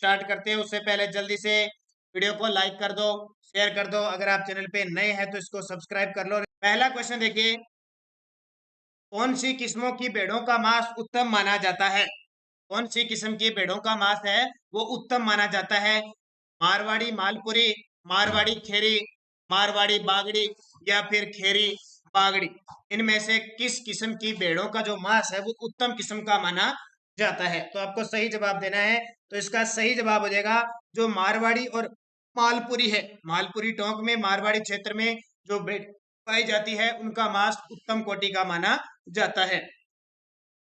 Start करते हैं उससे पहले जल्दी से वीडियो को लाइक कर दो, शेयर कर दो। अगर आप चैनल पे नए हैं तो इसको सब्सक्राइब कर लो। पहला क्वेश्चन देखिए, कौन सी किस्मों की भेड़ों का मांस उत्तम माना जाता है? कौन सी किस्म की भेड़ों का मांस है वो उत्तम माना जाता है? मारवाड़ी मालपुरी, मारवाड़ी खेरी, मारवाड़ी बागड़ी या फिर खेरी बागड़ी। इनमें से किस किस्म की भेड़ों का जो मांस है वो उत्तम किस्म का माना जाता है? तो आपको सही जवाब देना है। तो इसका सही जवाब हो जाएगा जो मारवाड़ी और मालपुरी है। मालपुरी टोंक में मारवाड़ी क्षेत्र में जो भेड़ पाई जाती है उनका मांस उत्तम कोटि का माना जाता है।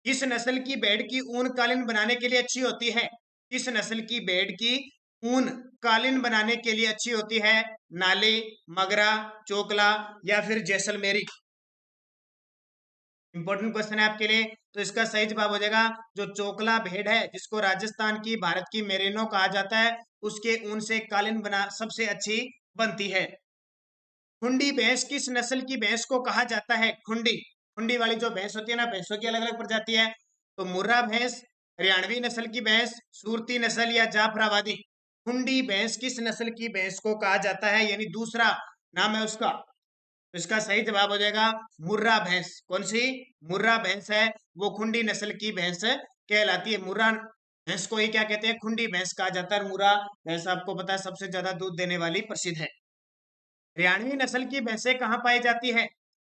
किस नस्ल की भेड़ की ऊन कालीन बनाने के लिए अच्छी होती है? किस नस्ल की भेड़ की ऊन कालीन बनाने के लिए अच्छी होती है? नाली, मगरा, चोकला या फिर जैसलमेरी। इंपॉर्टेंट क्वेश्चन है आपके लिए। तो इसका सही जवाब हो जाएगा जो चोकला भेड़ है जिसको राजस्थान की भारत की मेरिनो कहा जाता है, उसके ऊन से कालीन बना सबसे अच्छी बनती है। खुंडी भैंस किस नस्ल की भैंस को कहा जाता है? खुंडी, खुंडी वाली जो भैंस होती है ना, भैंसों की अलग अलग प्रजाति है। तो मुर्रा भैंस, हरियाणवी नस्ल की भैंस, सूरती नस्ल या जाफराबादी। खुंडी भैंस किस नस्ल की भैंस को कहा जाता है, यानी दूसरा नाम है उसका। तो इसका सही जवाब हो जाएगा मुर्रा भैंस। कौन सी? मुर्रा भैंस है वो खुंडी नस्ल की भैंस कहलाती है। मुर्रा भैंस को ही क्या कहते हैं? खुंडी भैंस कहा जाता है। मुर्रा भैंस आपको पता है सबसे ज्यादा दूध देने वाली प्रसिद्ध है। हरियाणवी नस्ल की भैंसें कहाँ पाई जाती है?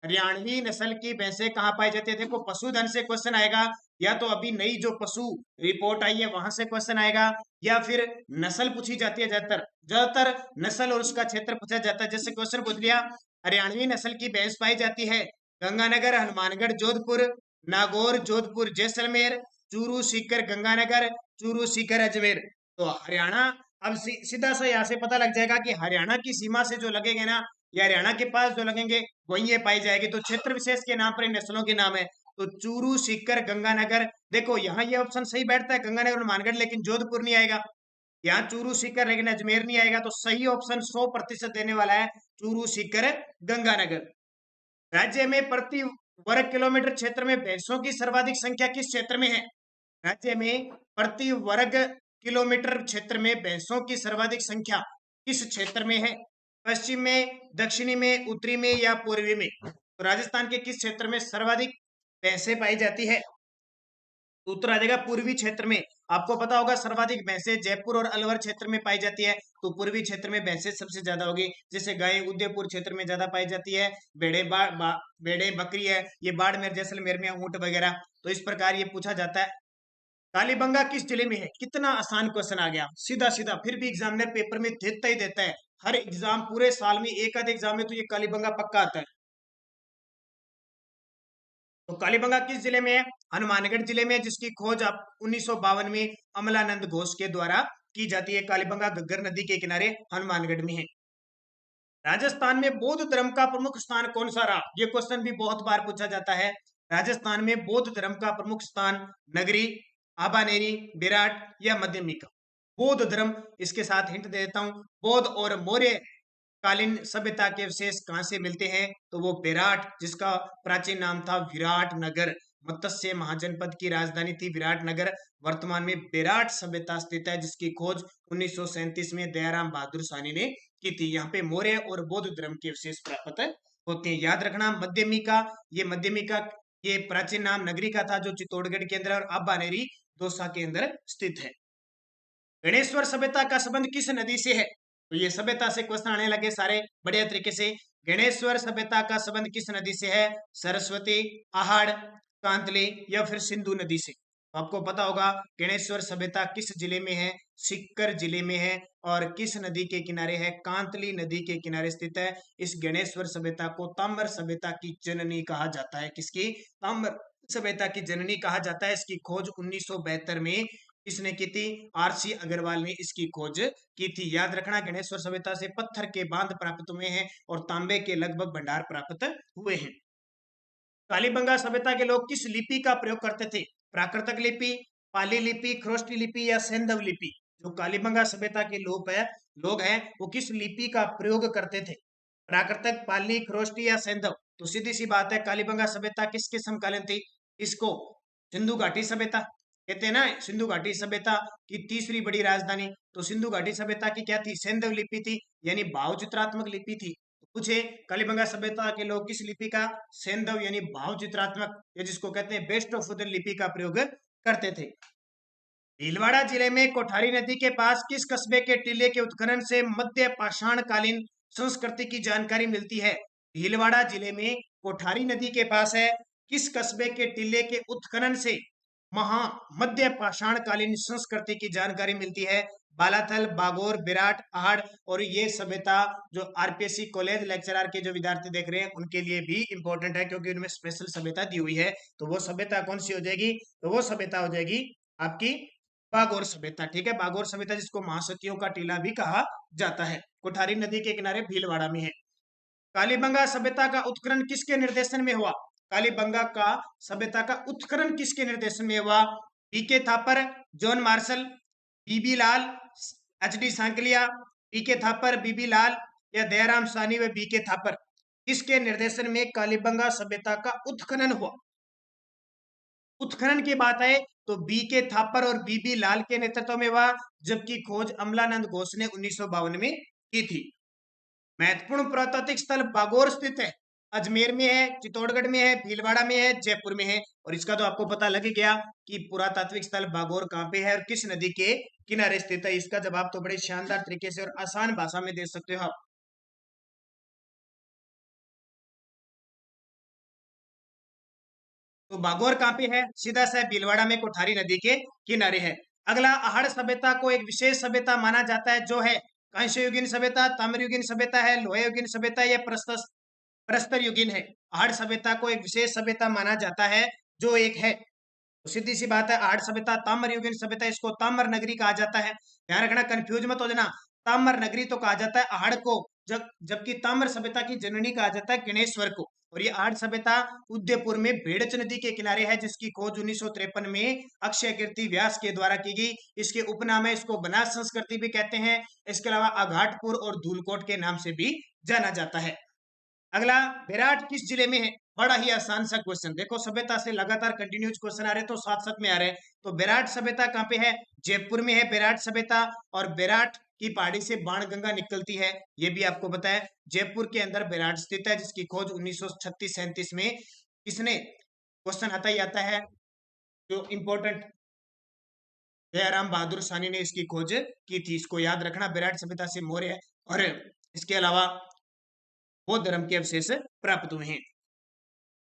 हरियाणवी नस्ल की भैंसें कहाँ पाई जाती है? देखो पशुधन से क्वेश्चन आएगा, या तो अभी नई जो पशु रिपोर्ट आई है वहां से क्वेश्चन आएगा, या फिर नस्ल पूछी जाती है। ज्यादातर ज्यादातर नस्ल और उसका क्षेत्र पूछा जाता है। जैसे क्वेश्चन पूछ लिया हरियाणवी नस्ल की भैंस पाई जाती है गंगानगर, हनुमानगढ़, जोधपुर, नागौर, जोधपुर, जैसलमेर, चूरू, सीकर, गंगानगर, चूरू, सीकर, अजमेर। तो हरियाणा, अब सीधा सा यहाँ से पता लग जाएगा कि हरियाणा की सीमा से जो लगेंगे ना, या हरियाणा के पास जो लगेंगे वही ये पाई जाएगी। तो क्षेत्र विशेष के नाम पर इन नस्लों के नाम है। तो चूरू, सीकर, गंगानगर। देखो यहाँ ये ऑप्शन सही बैठता है, गंगानगर और मानगढ़, लेकिन जोधपुर नहीं आएगा। यहाँ चूरू, सीकर, लेकिन अजमेर नहीं आएगा। तो सही ऑप्शन 100% देने वाला है चूरू, सीकर, गंगानगर। राज्य में प्रति वर्ग किलोमीटर क्षेत्र में भैंसों की सर्वाधिक संख्या किस क्षेत्र में है? राज्य में प्रति वर्ग किलोमीटर क्षेत्र में भैंसों की सर्वाधिक संख्या किस क्षेत्र में है? पश्चिम में, दक्षिणी में, उत्तरी में या पूर्वी में? तो राजस्थान के किस क्षेत्र में सर्वाधिक भैंसें पाई जाती है? उत्तर आ जाएगा पूर्वी क्षेत्र में। आपको पता होगा सर्वाधिक भैंसें जयपुर और अलवर क्षेत्र में पाई जाती है, तो पूर्वी क्षेत्र में भैंसें सबसे ज्यादा होगी। जैसे गाय उदयपुर क्षेत्र में ज्यादा पाई जाती है, भेड़े भेड़े बकरी है ये बाड़मेर, जैसलमेर में, ऊंट वगैरह। तो इस प्रकार ये पूछा जाता है। कालीबंगा किस जिले में है? कितना आसान क्वेश्चन आ गया, सीधा सीधा। फिर भी एग्जामिनर पेपर में देता ही देता है। हर एग्जाम पूरे साल में एक आध एग्जाम में तो ये कालीबंगा पक्का आता है। तो कालीबंगा किस जिले में है? हनुमानगढ़ जिले में, जिसकी खोज आप 1952 में अमलानंद घोष के द्वारा की जाती है। कालीबंगा घग्गर नदी के किनारे हनुमानगढ़ में है। राजस्थान में बौद्ध धर्म का प्रमुख स्थान कौन सा रहा? ये क्वेश्चन भी बहुत बार पूछा जाता है। राजस्थान में बौद्ध धर्म का प्रमुख स्थान नगरी, आबानेरी, विराट या मध्यमिका। बौद्ध धर्म, इसके साथ हिंट दे देता हूं, बौद्ध और मौर्य कालीन सभ्यता के अवशेष कहां से मिलते हैं? तो वो विराट, जिसका प्राचीन नाम था विराट नगर, मत्स्य महाजनपद की राजधानी थी विराट नगर। वर्तमान में विराट सभ्यता स्थित है, जिसकी खोज 1937 में दयाराम बहादुर साहनी ने की थी। यहाँ पे मौर्य और बौद्ध धर्म के अवशेष प्राप्त होते हैं। याद रखना मध्यमिका, ये प्राचीन नाम नगरी का था जो चित्तौड़गढ़ के अंदर, और अब्बानेरी दौसा के अंदर स्थित है। गणेश्वर सभ्यता का संबंध किस नदी से है? तो ये सभ्यता से क्वेश्चन आने लगे सारे बढ़िया तरीके से। गणेश्वर सभ्यता का संबंध किस नदी से है? सरस्वती, आहड़, कांतली या फिर सिंधु नदी से? तो आपको पता होगा गणेश्वर सभ्यता किस जिले में है? सीकर जिले में है। और किस नदी के किनारे है? कांतली नदी के किनारे स्थित है। इस गणेश्वर सभ्यता को ताम्र सभ्यता की जननी कहा जाता है। किसकी? ताम्र सभ्यता की जननी कहा जाता है। इसकी खोज 1972 में किसने की थी? आरसी अग्रवाल ने इसकी खोज की थी। याद रखना गणेश्वर सभ्यता से पत्थर के बांध प्राप्त हुए हैं और तांबे के लगभग भंडार प्राप्त हुए हैं। कालीबंगा सभ्यता के लोग किस लिपि का प्रयोग करते थे? प्राकृतिक लिपि, पाली लिपि, खरोष्टी लिपि या सैंधव लिपि? जो कालीबंगा सभ्यता के लोग हैं वो किस लिपि का प्रयोग करते थे? प्राकृतिक, पाली, खरोष्टी या सैंधव? तो सीधी सी बात है, कालीबंगा सभ्यता किसके समकालीन थी? इसको सिंधु घाटी सभ्यता कहते हैं ना सिंधु घाटी सभ्यता की तीसरी बड़ी राजधानी, तो सिंधु घाटी सभ्यता की क्या थी? सैंधव लिपि थी, यानी भाव चित्रात्मक लिपि थी। तो पूछे कलिबंगा सभ्यता के लोग किस लिपि का? सैंधव यानी भाव चित्रात्मक, या जिसको कहते हैं बेस्ट ऑफ उदय लिपि का प्रयोग करते थे। भीलवाड़ा जिले में कोठारी नदी के पास किस कस्बे के टीले के उत्खनन से मध्य पाषाण कालीन संस्कृति की जानकारी मिलती है? भीलवाड़ा जिले में कोठारी नदी के पास है, किस कस्बे के टीले के उत्खनन से महा मध्य पाषाण कालीन संस्कृति की जानकारी मिलती है? बालाथल, बागोर, विराट, आहड़। और ये सभ्यता जो आरपीएससी कॉलेज लेक्चरर के जो विद्यार्थी देख रहे हैं उनके लिए भी इंपॉर्टेंट है, क्योंकि उनमें स्पेशल सभ्यता दी हुई है। तो वो सभ्यता कौन सी हो जाएगी? तो वो सभ्यता हो जाएगी आपकी बागोर सभ्यता। ठीक है, बागोर सभ्यता जिसको महासतियों का टीला भी कहा जाता है, कोठारी नदी के किनारे भीलवाड़ा में है। कालीबंगा सभ्यता का उत्खनन किसके निर्देशन में हुआ? कालीबंगा का सभ्यता का उत्खनन किसके निर्देशन में हुआ? बीके थापर, जॉन मार्शल, बीबी लाल, एच.डी. सांकलिया, बीके थापर, बीबी लाल, या दयाराम साहनी व बीके थापर, किसके निर्देशन में कालीबंगा सभ्यता का उत्खनन हुआ? उत्खनन की बात है तो बीके थापर और बीबी लाल के नेतृत्व में हुआ, जबकि खोज अमलानंद घोष ने 1952 में की थी। महत्वपूर्ण पुरातात्विक स्थल बागोर स्थित है, अजमेर में है, चित्तौड़गढ़ में है, भीलवाड़ा में है, जयपुर में है। और इसका तो आपको पता लग गया कि पुरातात्विक स्थल बागोर कहाँ पे है और किस नदी के किनारे स्थित है। इसका जवाब तो बड़े शानदार तरीके से और आसान भाषा में दे सकते हो आप। तो बागोर कहाँ पे है? सीधा सा भीलवाड़ा में, कोठारी नदी के किनारे है। अगला, आहड़ सभ्यता को एक विशेष सभ्यता माना जाता है, जो है कांस्य युगीन सभ्यता, ताम्र युगीन सभ्यता है, लोह युगीन सभ्यता या प्रस्तर प्रस्तर युगीन है। आहड़ सभ्यता को एक विशेष सभ्यता माना जाता है, जो एक है। तो सीधी सी बात है, आहड़ सभ्यता ताम्र युगीन सभ्यता, इसको ताम्र नगरी कहा जाता है। ध्यान रखना, कंफ्यूज मत हो जाना। ताम्र नगरी तो कहा जाता है आहड़ को, जबकि ताम्र सभ्यता की जननी कहा जाता है गणेश्वर को। और ये आहड़ सभ्यता उदयपुर में भेड़च नदी के किनारे है, जिसकी खोज 1953 में अक्षय कीर्ति व्यास के द्वारा की गई। इसके उपनाम है, इसको बनास संस्कृति भी कहते हैं। इसके अलावा आघाटपुर और धूलकोट के नाम से भी जाना जाता है। अगला, विराट किस जिले में है? बड़ा ही आसान सा क्वेश्चन, देखो सभ्यता से लगातार कंटिन्यूस क्वेश्चन आ रहे तो साथ साथ में आ रहे हैं। तो विराट सभ्यता कहाँ पे है? जयपुर में है विराट सभ्यता। और विराट की पहाड़ी से बाणगंगा निकलती है, ये भी आपको पता है। जयपुर के अंदर विराट स्थित है, जिसकी खोज 1936-37 में किसने? क्वेश्चन आता ही आता है जो इंपॉर्टेंट, दयाराम बहादुर साहनी ने इसकी खोज की थी। इसको याद रखना, विराट सभ्यता से मौर्य और इसके अलावा बौद्ध धर्म के अवशेष प्राप्त हुए हैं।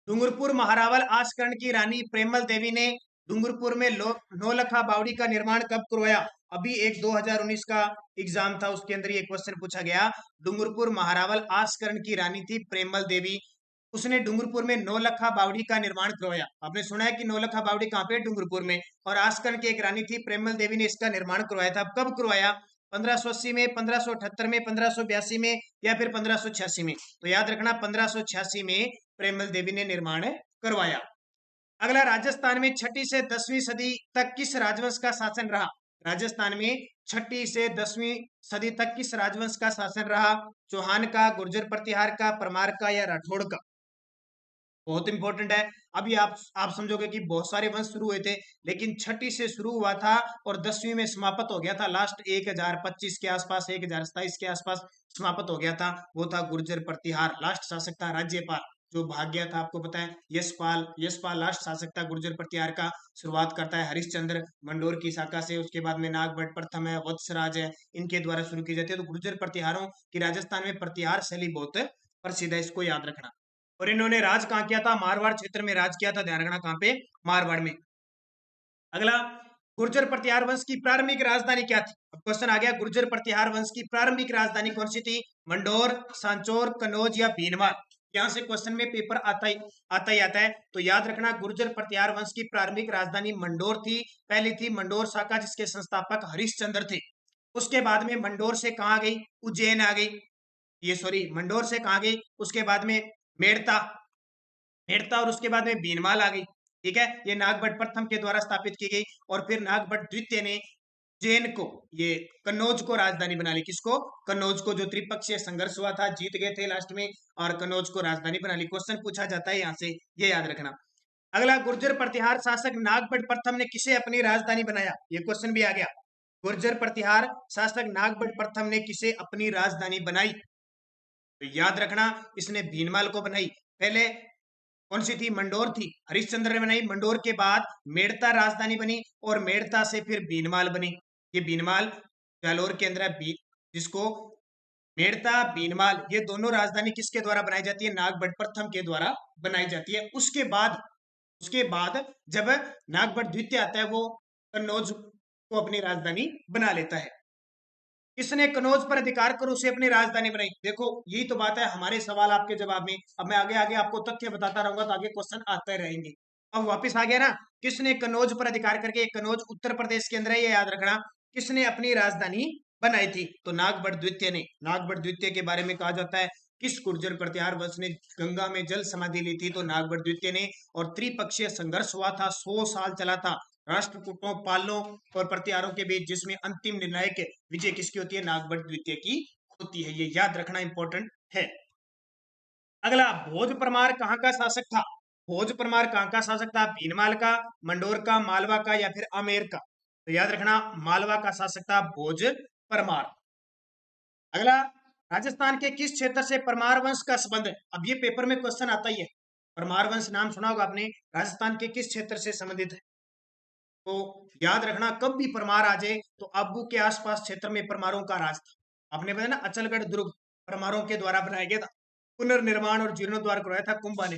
डूंगरपुर महारावल आस्करण की रानी प्रेमल देवी ने डूंगरपुर में नौलखा बावड़ी का निर्माण कब करवाया? अभी एक 2019 का एग्जाम था, उसके अंदर ये क्वेश्चन पूछा गया। डूंगरपुर महारावल आस्करण की रानी थी प्रेमल देवी, उसने डूंगरपुर में नौलखा बावड़ी का निर्माण करवाया। आपने सुना है कि नौलखा बावड़ी कहाँ पे? डूंगरपुर में। और आस्करण की एक रानी थी प्रेमल देवी ने इसका निर्माण करवाया था। कब करवाया? 1580 में, 1578 में, 1582 में, या फिर 1586 में? तो याद रखना, 1586 में प्रेमल देवी ने निर्माण करवाया। अगला, राजस्थान में 6वीं से 10वीं सदी तक किस राजवंश का शासन रहा? राजस्थान में 6वीं से 10वीं सदी तक किस राजवंश का शासन रहा? चौहान का, गुर्जर प्रतिहार का, परमार का, या राठौड़ का? बहुत इंपॉर्टेंट है। अभी आप समझोगे कि बहुत सारे वंश शुरू हुए थे, लेकिन 6वीं से शुरू हुआ था और 10वीं में समाप्त हो गया था। लास्ट 1025 के आसपास, 1027 के आसपास समाप्त हो गया था। वो था गुर्जर प्रतिहार। लास्ट शासक था राज्यपाल, जो भाग गया था, आपको पता है। यशपाल लास्ट शासक था गुर्जर प्रतिहार का। शुरुआत करता है हरिश्चंद्र मंडोर की शाखा से, उसके बाद में नागभट्ट प्रथम है, वत्सराज है, इनके द्वारा शुरू की जाती है। तो गुर्जर प्रतिहारों की राजस्थान में प्रतिहार शैली बहुत प्रसिद्ध है, इसको याद रखना। और इन्होंने राज कहाँ किया था? मारवाड़ क्षेत्र में राज किया था। ध्यान रखना, कहाँ पे? मारवाड़ में। अगला, गुर्जर प्रतिहार वंश की प्रारंभिक राजधानी क्या थी? अब क्वेश्चन आ गया, गुर्जर प्रतिहार वंश की प्रारंभिक राजधानी कौन सी थी? मंडोर, सांचौर, कन्नौज या भीनमार? यहां से क्वेश्चन में पेपर आता है। तो याद रखना, गुर्जर प्रतिहार वंश की प्रारंभिक राजधानी मंडोर थी। पहली थी मंडोर शाखा, जिसके संस्थापक हरिश्चंद्र थे। उसके बाद में मंडोर से कहाँ गई? उज्जैन आ गई। ये सॉरी, मंडोर से कहाँ गई? उसके बाद में मेड़ता मेड़ता और उसके बाद में बीनमाल आ गई। ठीक है, ये नागभट्ट प्रथम के द्वारा स्थापित की गई। और फिर नागभट्ट द्वितीय ने जैन को, ये कन्नौज को राजधानी बना ली। किसको? कन्नौज को। जो त्रिपक्षीय संघर्ष हुआ था, जीत गए थे लास्ट में और कन्नौज को राजधानी बना ली। क्वेश्चन पूछा जाता है यहाँ से, ये याद रखना। अगला, गुर्जर प्रतिहार शासक नागभट्ट प्रथम ने किसे अपनी राजधानी बनाया? ये क्वेश्चन भी आ गया। गुर्जर प्रतिहार शासक नागभट्ट प्रथम ने किसे अपनी राजधानी बनाई? तो याद रखना, इसने भीनमाल को बनाई। पहले कौन सी थी? मंडोर थी, हरिश्चंद्र ने बनाई। मंडोर के बाद मेड़ता राजधानी बनी और मेड़ता से फिर भीनमाल बनी। ये भीनमाल जालोर के अंदर है, जिसको मेड़ता भीनमाल ये दोनों राजधानी किसके द्वारा बनाई जाती है? नागभट्ट प्रथम के द्वारा बनाई जाती है। उसके बाद जब नागभट्ट द्वितीय आता है, वो कन्नौज को अपनी राजधानी बना लेता है। किसने कनौज पर अधिकार कर उसे अपनी राजधानी बनाई? देखो, यही तो बात है हमारे सवाल आपके जवाब में। अब मैं आगे आगे आपको तथ्य बताता रहूंगा तो आगे क्वेश्चन आते रहेंगे। अब वापस आ गया ना, किसने कनौज पर अधिकार करके, कनौज उत्तर प्रदेश के अंदर है, ये याद रखना, किसने अपनी राजधानी बनाई थी? तो नागभट्ट द्वितीय ने। नागभट्ट द्वितीय के बारे में कहा जाता है, किस गुर्जर प्रतिहार वंश ने गंगा में जल समाधि ली थी? तो नागभट्ट द्वितीय ने। और त्रिपक्षीय संघर्ष हुआ था, 100 साल चला था राष्ट्रकूटों, पालों और प्रतिहारों के बीच, जिसमें अंतिम निर्णायक विजय किसकी होती है? नागभट्ट द्वितीय की होती है। ये याद रखना इंपॉर्टेंट है। अगला, भोज परमार कहाँ का शासक था? भोज परमार कहाँ का शासक था? भीनमाल का, मंडोर का, मालवा का या फिर आमेर का? तो याद रखना, मालवा का शासक था भोज परमार। अगला, राजस्थान के किस क्षेत्र से परमार वंश का संबंध है? अब ये पेपर में क्वेश्चन आता ही है। परमार वंश नाम सुना होगा आपने, राजस्थान के किस क्षेत्र से संबंधित है? तो याद रखना, कब भी परमार आ जाए तो आबू के आसपास क्षेत्र में परमारों का राज था। आपने बताया ना, अचलगढ़ दुर्ग परमारों के द्वारा बनाया गया था, पुनर्निर्माण और जीर्णोद्वार करवाया था कुंभा ने।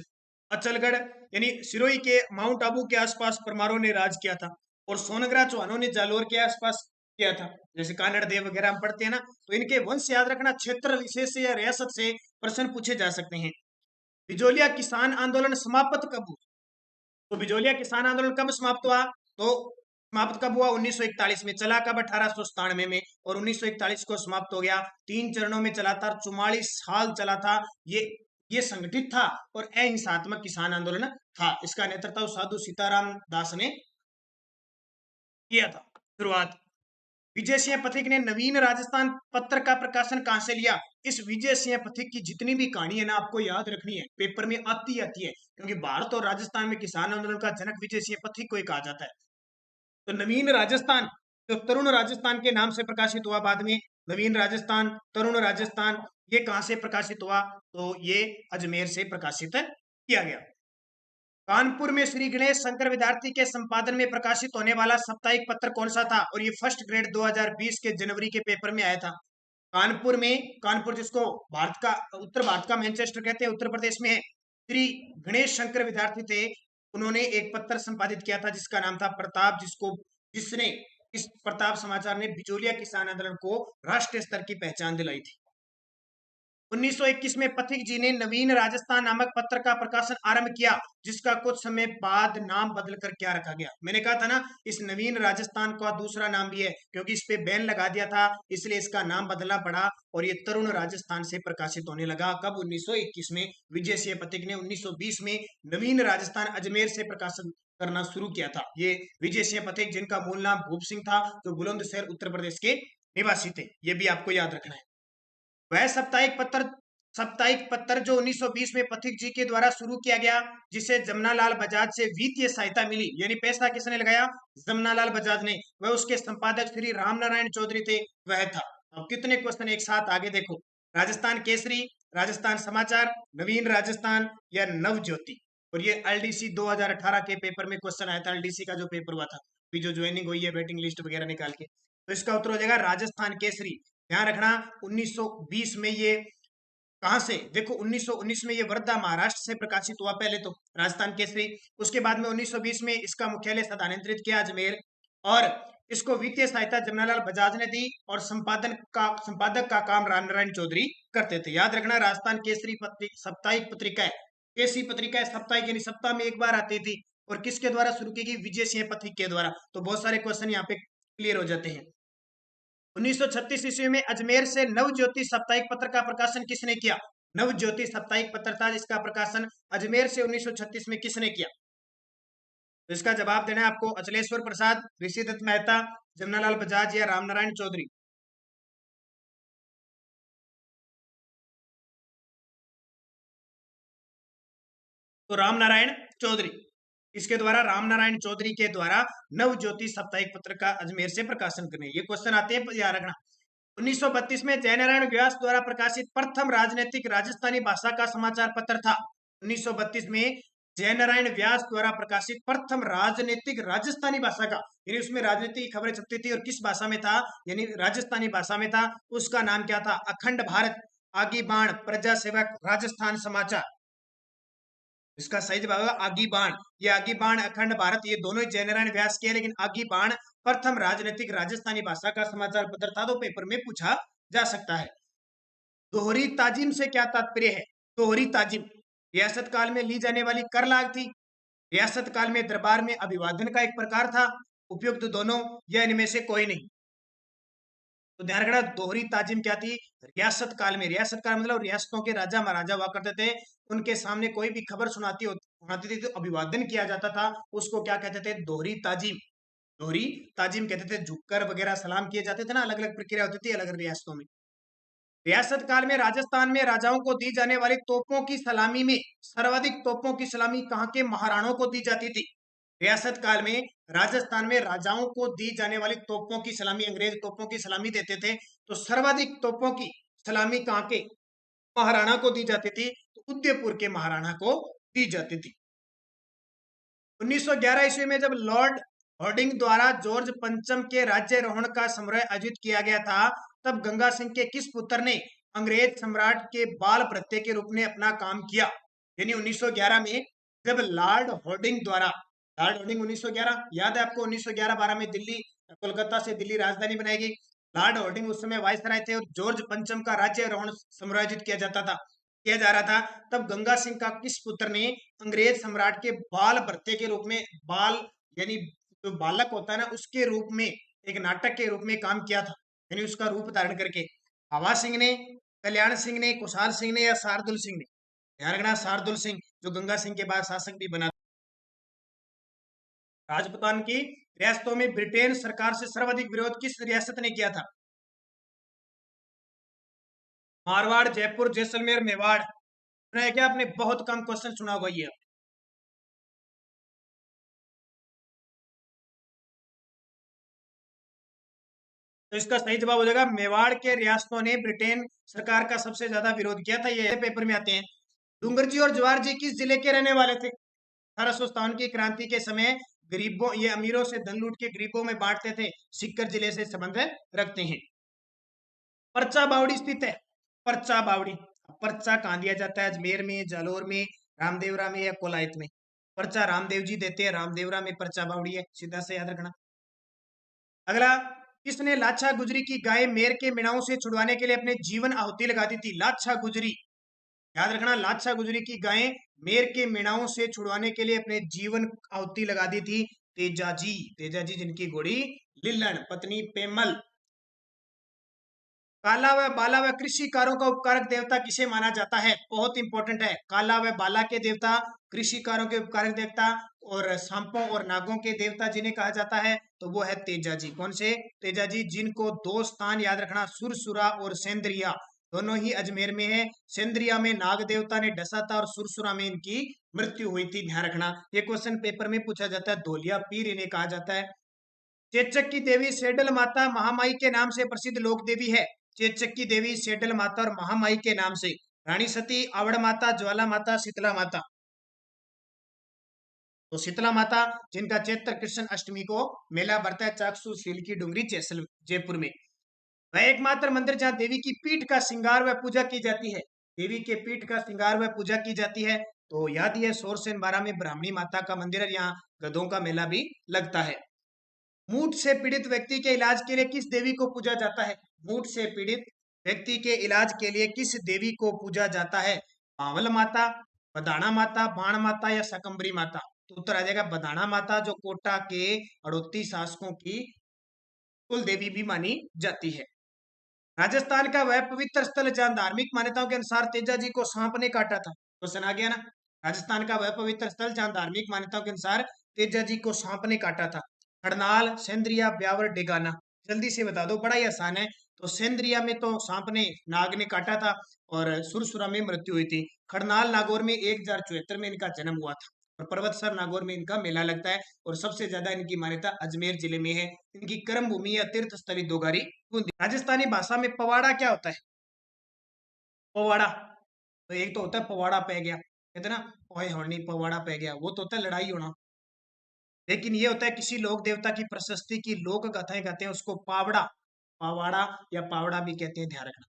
अचलगढ़ यानी सिरोही के माउंट आबू के आसपास परमारों ने राज किया था, और सोनग्रा चौहानों ने जालोर के आसपास किया था। जैसे कानड़ देव वगैरह हम पढ़ते हैं ना, तो इनके वंश याद रखना, क्षेत्र विशेष से या रियासत से प्रश्न पूछे जा सकते हैं। बिजोलिया किसान आंदोलन समाप्त कब हुआ? तो बिजोलिया किसान आंदोलन कब समाप्त हुआ? तो समाप्त कब हुआ? 1941 में। चला कब? 1897 में, और 1941 को समाप्त हो गया। 3 चरणों में चला था, 44 साल चला था। ये संगठित था और अहिंसात्मक किसान आंदोलन था। इसका नेतृत्व साधु सीताराम दास ने किया था। शुरुआत, विजय सिंह पथिक ने नवीन राजस्थान पत्र का प्रकाशन कहां से लिया? इस विजय सिंह पथिक की जितनी भी कहानी है ना, आपको याद रखनी है, पेपर में आती है, क्योंकि भारत और राजस्थान में किसान आंदोलन का जनक विजय सिंह पथिक को ही कहा जाता है। तो नवीन राजस्थान, जो तरुण राजस्थान के नाम से प्रकाशित हुआ बाद में, नवीन राजस्थान, तरुण राजस्थान, ये कहां से प्रकाशित हुआ? तो ये अजमेर से प्रकाशित किया गया। कानपुर में श्री गणेश शंकर विद्यार्थी के संपादन में प्रकाशित होने वाला साप्ताहिक पत्र कौन सा था? और ये फर्स्ट ग्रेड 2020 के जनवरी के पेपर में आया था। कानपुर में, कानपुर जिसको भारत का, उत्तर भारत का मैनचेस्टर कहते हैं, उत्तर प्रदेश में है, श्री गणेश शंकर विद्यार्थी थे। उन्होंने एक पत्र संपादित किया था जिसका नाम था प्रताप, जिसने, इस प्रताप समाचार ने बिजोलिया किसान आंदोलन को राष्ट्रीय स्तर की पहचान दिलाई थी। 1921 में पथिक जी ने नवीन राजस्थान नामक पत्र का प्रकाशन आरंभ किया, जिसका कुछ समय बाद नाम बदलकर क्या रखा गया? मैंने कहा था ना, इस नवीन राजस्थान का दूसरा नाम भी है, क्योंकि इस पे बैन लगा दिया था, इसलिए इसका नाम बदलना पड़ा, और ये तरुण राजस्थान से प्रकाशित होने लगा। कब? 1921 में। विजय सिंह पथिक ने 1920 में नवीन राजस्थान अजमेर से प्रकाशन करना शुरू किया था। ये विजय सिंह पथिक, जिनका मूल नाम भूप सिंह था, जो बुलंदशहर उत्तर प्रदेश के निवासी थे, ये भी आपको याद रखना है। वह साप्ताहिक पत्र जो 1920 में पथिक जी के द्वारा शुरू किया गया, जिसे जमनालाल बजाज से वित्तीय सहायता मिली, यानी पैसा किसने लगाया? जमनालाल बजाज ने। वह उसके संपादक श्री रामनारायण चौधरी थे, वह था। अब कितने क्वेश्चन एक साथ आगे देखो, राजस्थान केसरी, राजस्थान समाचार, नवीन राजस्थान या नव ज्योति। और ये एलडीसी 2018 के पेपर में क्वेश्चन आया था, एलडीसी का जो पेपर हुआ था, अभी जो ज्वाइनिंग हुई है वेटिंग लिस्ट वगैरह निकाल के, तो इसका उत्तर हो जाएगा राजस्थान केसरी। ध्यान रखना, 1920 में ये कहां से? देखो, 1919 में ये वर्धा महाराष्ट्र से प्रकाशित हुआ पहले तो, राजस्थान केसरी। उसके बाद में 1920 में इसका मुख्यालय स्थानांतरित किया अजमेर, और इसको वित्तीय सहायता जमनालाल बजाज ने दी, और संपादक का काम रामनारायण चौधरी करते थे। याद रखना, राजस्थान केसरी साप्ताहिक पत्रिका है, कैसी पत्रिका है? साप्ताहिक, यानी सप्ताह में एक बार आती थी, और किसके द्वारा शुरू की गई? विजय सिंह पथिक के द्वारा। तो बहुत सारे क्वेश्चन यहाँ पे क्लियर हो जाते हैं। 1936 ईस्वी में अजमेर से नव ज्योति साप्ताहिक पत्र का प्रकाशन किसने किया? नव ज्योति साप्ताहिक पत्र था, जिसका प्रकाशन अजमेर से 1936 में किसने किया? तो इसका जवाब देना है आपको, अचलेश्वर प्रसाद, ऋषिदत्त मेहता, जमनालाल बजाज या रामनारायण चौधरी। तो रामनारायण चौधरी। इसके द्वारा रामनारायण चौधरी के द्वारा नव ज्योति साप्ताहिक पत्र का अजमेर से प्रकाशन करने। ये क्वेश्चन आते हैं, याद रखना। 1932 में जयनारायण व्यास द्वारा प्रकाशित प्रथम राजनीतिक राजस्थानी भाषा का समाचार पत्र था। 1932 में जयनारायण व्यास द्वारा प्रकाशित प्रथम राजनीतिक राजस्थानी भाषा का, यानी उसमें राजनीति की खबरें छपती थी और किस भाषा में था, यानी राजस्थानी भाषा में था। उसका नाम क्या था? अखंड भारत, आगी बाण, प्रजा सेवक, राजस्थान समाचार। इसका सही जवाब होगा आगी बाण। ये आगी बाण, अखंड भारत, ये दोनों ही जयनारायण व्यास के, लेकिन आगी बाण प्रथम राजनीतिक राजस्थानी भाषा का समाचार पत्र था, तो पेपर में पूछा जा सकता है। दोहरी ताजिम से क्या तात्पर्य है? दोहरी ताजिम रियासत काल में ली जाने वाली कर लाग थी, रियासत काल में दरबार में अभिवादन का एक प्रकार था, उपयुक्त दोनों, या इनमें से कोई नहीं। तो ध्यान रखना, दोहरी ताजिम क्या थी? रियासत काल में, रियासत काल मतलब रियासतों के राजा महाराजा हुआ करते थे, उनके सामने कोई भी खबर सुनाती थी तो अभिवादन किया जाता था, उसको क्या कहते थे? दोहरी ताजिम। दोहरी ताजिम कहते थे। झुककर वगैरह सलाम किए जाते थे ना, अलग अलग प्रक्रिया होती थी अलग अलग रियासतों में। रियासत काल में राजस्थान में राजाओं को दी जाने वाली तोपों की सलामी में सर्वाधिक तोपों की सलामी कहाँ के महाराणों को दी जाती थी? रियासत काल में राजस्थान में राजाओं को दी जाने वाली तोपों की सलामी, अंग्रेज तोपों की सलामी देते थे, तो सर्वाधिक तोपों की सलामी कहाँ के महाराणा को दी जाती थी? तो उदयपुर के महाराणा को दी जाती थी। 1911 ईस्वी में जब लॉर्ड हॉर्डिंग द्वारा जॉर्ज पंचम के राज्यारोहण का समारोह आयोजित किया गया था, तब गंगा सिंह के किस पुत्र ने अंग्रेज सम्राट के बाल भृत्य के रूप में अपना काम किया? यानी 1911 में जब लॉर्ड हॉर्डिंग द्वारा, लॉर्ड हॉर्डिंग 1911 याद है आपको? 1911-12 में दिल्ली, कोलकाता से दिल्ली राजधानी बनाई गई। लॉर्ड हॉर्डिंग उस समय वायसराय थे और जॉर्ज पंचम का राज्यारोहण समारोह आयोजित किया जा रहा था। तब गंगा सिंह का किस पुत्र ने अंग्रेज सम्राट के बाल भृत्य के रूप में, बाल यानी जो बालक होता है ना, उसके रूप में, एक नाटक के रूप में काम किया था, यानी उसका रूप धारण करके। हवा सिंह ने, कल्याण सिंह ने, कुशाल सिंह ने, या शार्दुल सिंह ने? ध्यान रखना, शार्दुल सिंह, जो गंगा सिंह के बाद शासक भी बना। राजपूतान की रियासतों में ब्रिटेन सरकार से सर्वाधिक विरोध किस रियासत ने किया था? मारवाड़, जयपुर, जैसलमेर, मेवाड़। सुना है क्या आपने? बहुत कम क्वेश्चन सुना होगा ये। तो इसका सही जवाब हो जाएगा मेवाड़ के रियासतों ने ब्रिटेन सरकार का सबसे ज्यादा विरोध किया था। ये पेपर में आते हैं। डूंगर जी और जवाहर जी किस जिले के रहने वाले थे? 1857 की क्रांति के समय गरीबों, ये अमीरों से धन लूट के गरीबों में बांटते थे, सीकर जिले से संबंध रखते हैं। पर्चा बावड़ी स्थित है, पर्चा बावड़ी। पर्चा कहाँ दिया जाता है? अजमेर में, जालौर में, रामदेवरा में, या कोलायत में? पर्चा रामदेव जी देते हैं, रामदेवरा में पर्चा बावड़ी है, सीधा से याद रखना। अगला, किसने लाछा गुजरी की गाय मेर के मिणाओं से छुड़वाने के लिए अपने जीवन आहुति लगा दी थी? लाछा गुजरी, याद रखना, लाछा गुजरी की गाय मेर के मिणाओं से छुड़वाने के लिए अपने जीवन आहुति लगा दी थी तेजाजी। तेजाजी जिनकी घोड़ी लिल्लन, पत्नी पेमल। काला व बाला व कृषि कार्यों का उपकारक देवता किसे माना जाता है? बहुत इंपॉर्टेंट है। काला व बाला के देवता, कृषि कार्यों के उपकारक देवता, और सांपों और नागों के देवता जिन्हें कहा जाता है, तो वो है तेजाजी। कौन से? तेजाजी, जिनको दो स्थान याद रखना, सुरसुरा और सेंद्रिया, दोनों ही अजमेर में है। सेंद्रिया में नाग देवता ने डसा था और सुरसुरा में इनकी मृत्यु हुई थी, ध्यान रखना। ये क्वेश्चन पेपर में पूछा जाता है। धोलिया पीर इन्हें कहा जाता है। चेचक की देवी सेडल माता महामाई के नाम से प्रसिद्ध लोक देवी है। चेचक की देवी सेडल माता और महामाई के नाम से रानी सती, आवड़ माता, ज्वाला माता, शीतला माता। तो शीतला माता, जिनका चैत्र कृष्ण अष्टमी को मेला भरता है, चाकसू शील की डूंगरी जयपुर में। वह एकमात्र मंदिर जहाँ देवी की पीठ का श्रृंगार व पूजा की जाती है। देवी के पीठ का श्रृंगार व पूजा की जाती है, तो याद ही है, सोरसेन बारा में ब्राह्मणी माता का मंदिर है, यहाँ गधों का मेला भी लगता है। मूठ से पीड़ित व्यक्ति के इलाज के लिए किस देवी को पूजा जाता है? मूठ से पीड़ित व्यक्ति के इलाज के लिए किस देवी को पूजा जाता है? पावल माता, बदाना माता, बाण माता, या शकंबरी माता? तो उत्तर आ जाएगा बदाना माता, जो कोटा के अड़ोती शासकों की कुल देवी भी मानी जाती है। राजस्थान का वह पवित्र स्थल जहां धार्मिक मान्यताओं के अनुसार तेजाजी को सांप ने काटा था। क्वेश्चन आ गया ना। राजस्थान का वह पवित्र स्थल जहां धार्मिक मान्यताओं के अनुसार तेजाजी को सांप ने काटा था। खड़नाल, सेंद्रिया, ब्यावर, डेगाना? जल्दी से बता दो, बड़ा ही आसान है। तो सेंद्रिया में तो सांप ने, नाग ने काटा था, और सुरसुरा में मृत्यु हुई थी। खड़नाल नागौर में 1074 में इनका जन्म हुआ था। और पर्वतसर नागौर में इनका मेला लगता है। और सबसे ज्यादा इनकी मान्यता अजमेर जिले में है। इनकी कर्म भूमि या तीर्थ स्थली दोगारी बूंदी। राजस्थानी भाषा में पवाड़ा क्या होता है? पवाड़ा, तो एक तो होता है पवाड़ा पै गया, कहते हैं ना, ओए होनी पवाड़ा पै गया, वो तो होता है लड़ाई होना। लेकिन ये होता है किसी लोक देवता की प्रशस्ति की लोक कथाएं कहते हैं उसको पावड़ा, पावाड़ा या पावड़ा भी कहते हैं, ध्यान रखना।